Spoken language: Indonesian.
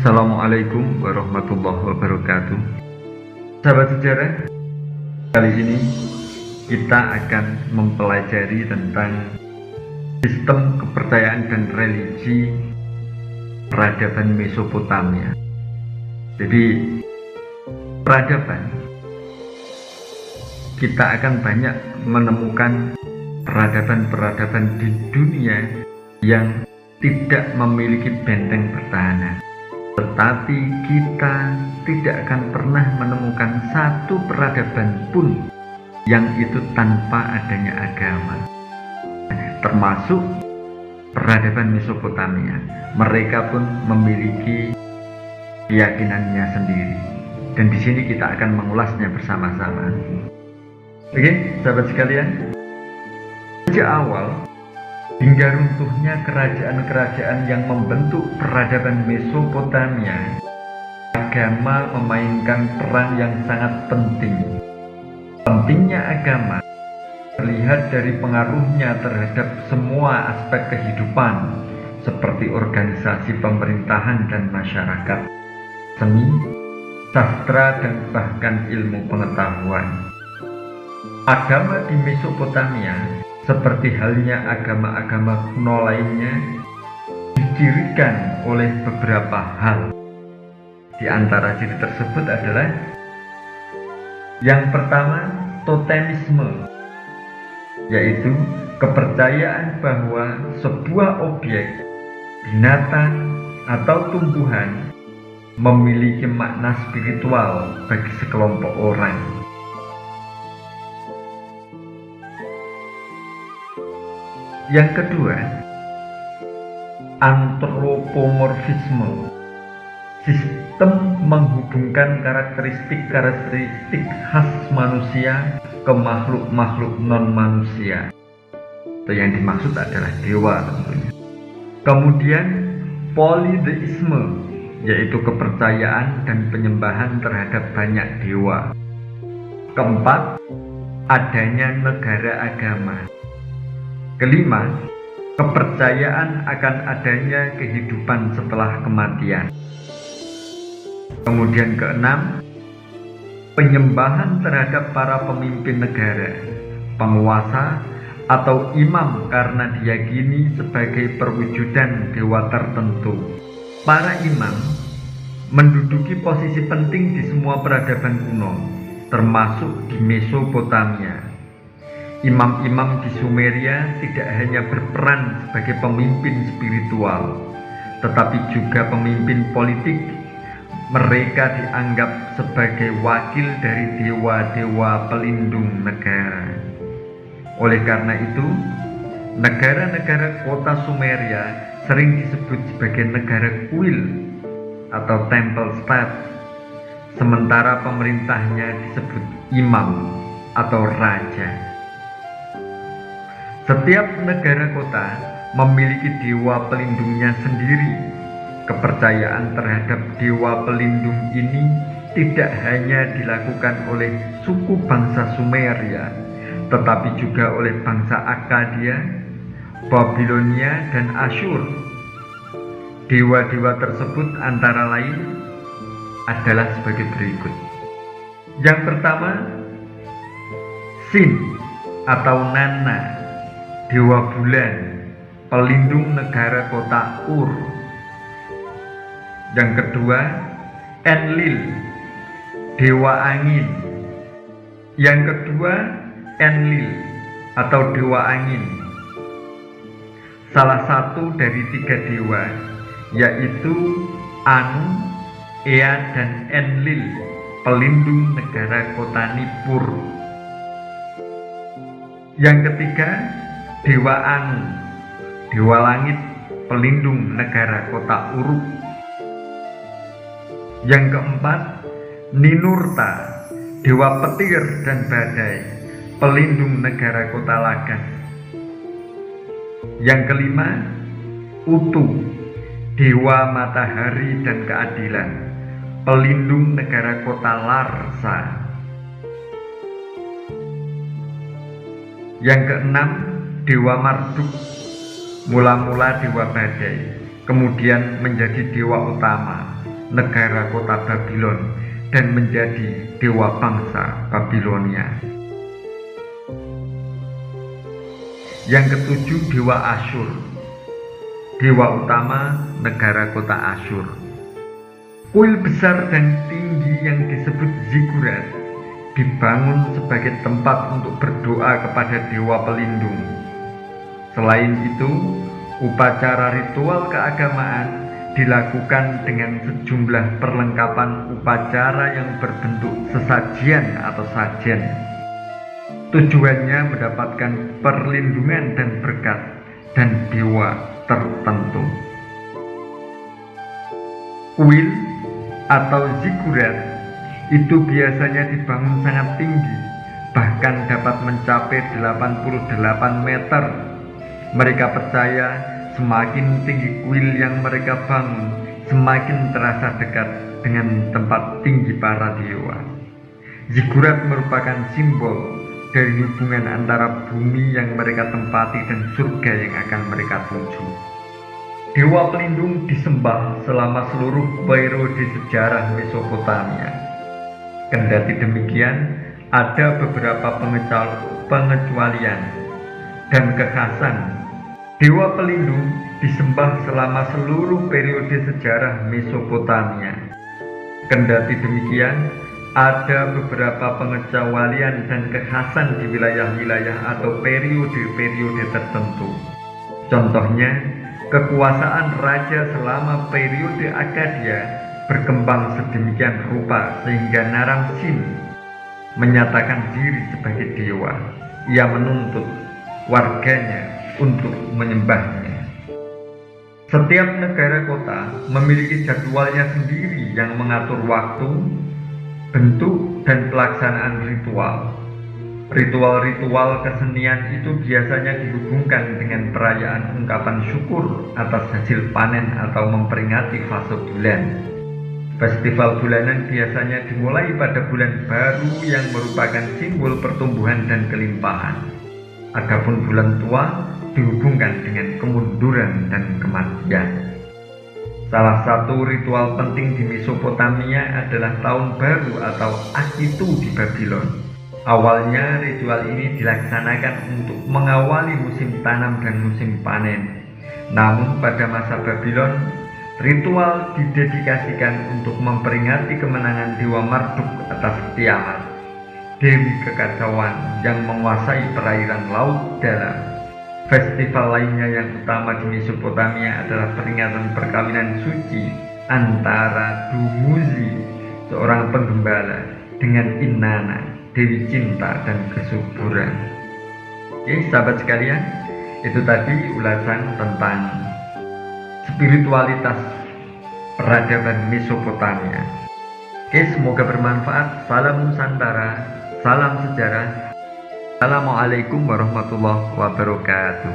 Assalamualaikum warahmatullahi wabarakatuh. Sahabat sejarah, kali ini kita akan mempelajari tentang sistem kepercayaan dan religi peradaban Mesopotamia. Jadi, peradaban, kita akan banyak menemukan peradaban-peradaban di dunia yang tidak memiliki benteng pertahanan. Tetapi kita tidak akan pernah menemukan satu peradaban pun yang itu tanpa adanya agama. Termasuk peradaban Mesopotamia. Mereka pun memiliki keyakinannya sendiri. Dan di sini kita akan mengulasnya bersama-sama. Oke, sahabat sekalian. Sejak awal hingga runtuhnya kerajaan-kerajaan yang membentuk peradaban Mesopotamia, agama memainkan peran yang sangat penting. Pentingnya agama terlihat dari pengaruhnya terhadap semua aspek kehidupan, seperti organisasi pemerintahan dan masyarakat, seni, sastra, dan bahkan ilmu pengetahuan. Agama di Mesopotamia, seperti halnya agama-agama kuno lainnya, dicirikan oleh beberapa hal. Di antara ciri tersebut adalah yang pertama, totemisme, yaitu kepercayaan bahwa sebuah objek, binatang, atau tumbuhan memiliki makna spiritual bagi sekelompok orang. Yang kedua, antropomorfisme, sistem menghubungkan karakteristik khas manusia ke makhluk-makhluk non-manusia. Yang dimaksud adalah dewa tentunya. Kemudian, politheisme, yaitu kepercayaan dan penyembahan terhadap banyak dewa. Keempat, adanya negara agama. Kelima, kepercayaan akan adanya kehidupan setelah kematian. Kemudian keenam, penyembahan terhadap para pemimpin negara, penguasa, atau imam karena diyakini sebagai perwujudan dewa tertentu. Para imam menduduki posisi penting di semua peradaban kuno, termasuk di Mesopotamia. Imam-imam di Sumeria tidak hanya berperan sebagai pemimpin spiritual, tetapi juga pemimpin politik. Mereka dianggap sebagai wakil dari dewa-dewa pelindung negara. Oleh karena itu, negara-negara kota Sumeria sering disebut sebagai negara kuil atau temple state, sementara pemerintahnya disebut imam atau raja. Setiap negara kota memiliki dewa pelindungnya sendiri. Kepercayaan terhadap dewa pelindung ini tidak hanya dilakukan oleh suku bangsa Sumeria, tetapi juga oleh bangsa Akkadia, Babilonia, dan Asyur. Dewa-dewa tersebut antara lain adalah sebagai berikut. Yang pertama, Sin atau Nana, dewa bulan, pelindung negara kota Ur. Yang kedua, Enlil, dewa angin. Yang kedua, Enlil atau dewa angin, salah satu dari tiga dewa, yaitu Anu, Ea, dan Enlil, pelindung negara kota Nippur. Yang ketiga, dewa Anu, dewa langit, pelindung negara kota Uruk. Yang keempat, Ninurta, dewa petir dan badai, pelindung negara kota Lagas. Yang kelima, Utu, dewa matahari dan keadilan, pelindung negara kota Larsa. Yang keenam, dewa Marduk, mula-mula dewa badai, kemudian menjadi dewa utama, negara kota Babilon dan menjadi dewa bangsa Babilonia. Yang ketujuh, dewa Asyur. Dewa utama negara kota Asyur. Kuil besar dan tinggi yang disebut Zigurat dibangun sebagai tempat untuk berdoa kepada dewa pelindung. Selain itu, upacara ritual keagamaan dilakukan dengan sejumlah perlengkapan upacara yang berbentuk sesajian atau sajen. Tujuannya mendapatkan perlindungan dan berkat dan dewa tertentu. Kuil atau zigurat itu biasanya dibangun sangat tinggi, bahkan dapat mencapai 88 meter. Mereka percaya semakin tinggi kuil yang mereka bangun, semakin terasa dekat dengan tempat tinggi para dewa. Zigurat merupakan simbol dari hubungan antara bumi yang mereka tempati dan surga yang akan mereka tuju. Dewa pelindung disembah selama seluruh periode sejarah Mesopotamia. Kendati demikian, ada beberapa pengecualian dan kekhasan. Dewa pelindung disembah selama seluruh periode sejarah Mesopotamia. Kendati demikian, ada beberapa pengecualian dan kekhasan di wilayah-wilayah atau periode-periode tertentu. Contohnya, kekuasaan raja selama periode Akkadia berkembang sedemikian rupa sehingga Naram-Sin menyatakan diri sebagai dewa. Ia menuntut warganya untuk menyembahnya. Setiap negara kota memiliki jadwalnya sendiri yang mengatur waktu, bentuk, dan pelaksanaan ritual. Ritual-ritual kesenian itu biasanya dihubungkan dengan perayaan ungkapan syukur atas hasil panen atau memperingati fase bulan. Festival bulanan biasanya dimulai pada bulan baru yang merupakan simbol pertumbuhan dan kelimpahan. Adapun bulan tua dihubungkan dengan kemunduran dan kematian. Salah satu ritual penting di Mesopotamia adalah tahun baru atau Akitu di Babilon. Awalnya ritual ini dilaksanakan untuk mengawali musim tanam dan musim panen. Namun pada masa Babilon, ritual didedikasikan untuk memperingati kemenangan Dewa Marduk atas Tiamat, dewi kekacauan yang menguasai perairan laut dalam. Festival lainnya yang utama di Mesopotamia adalah peringatan perkawinan suci antara Dumuzi, seorang penggembala, dengan Inanna, dewi cinta dan kesuburan. Oke, sahabat sekalian, itu tadi ulasan tentang spiritualitas peradaban Mesopotamia. Oke, semoga bermanfaat. Salam Nusantara, salam sejarah. Assalamualaikum warahmatullahi wabarakatuh.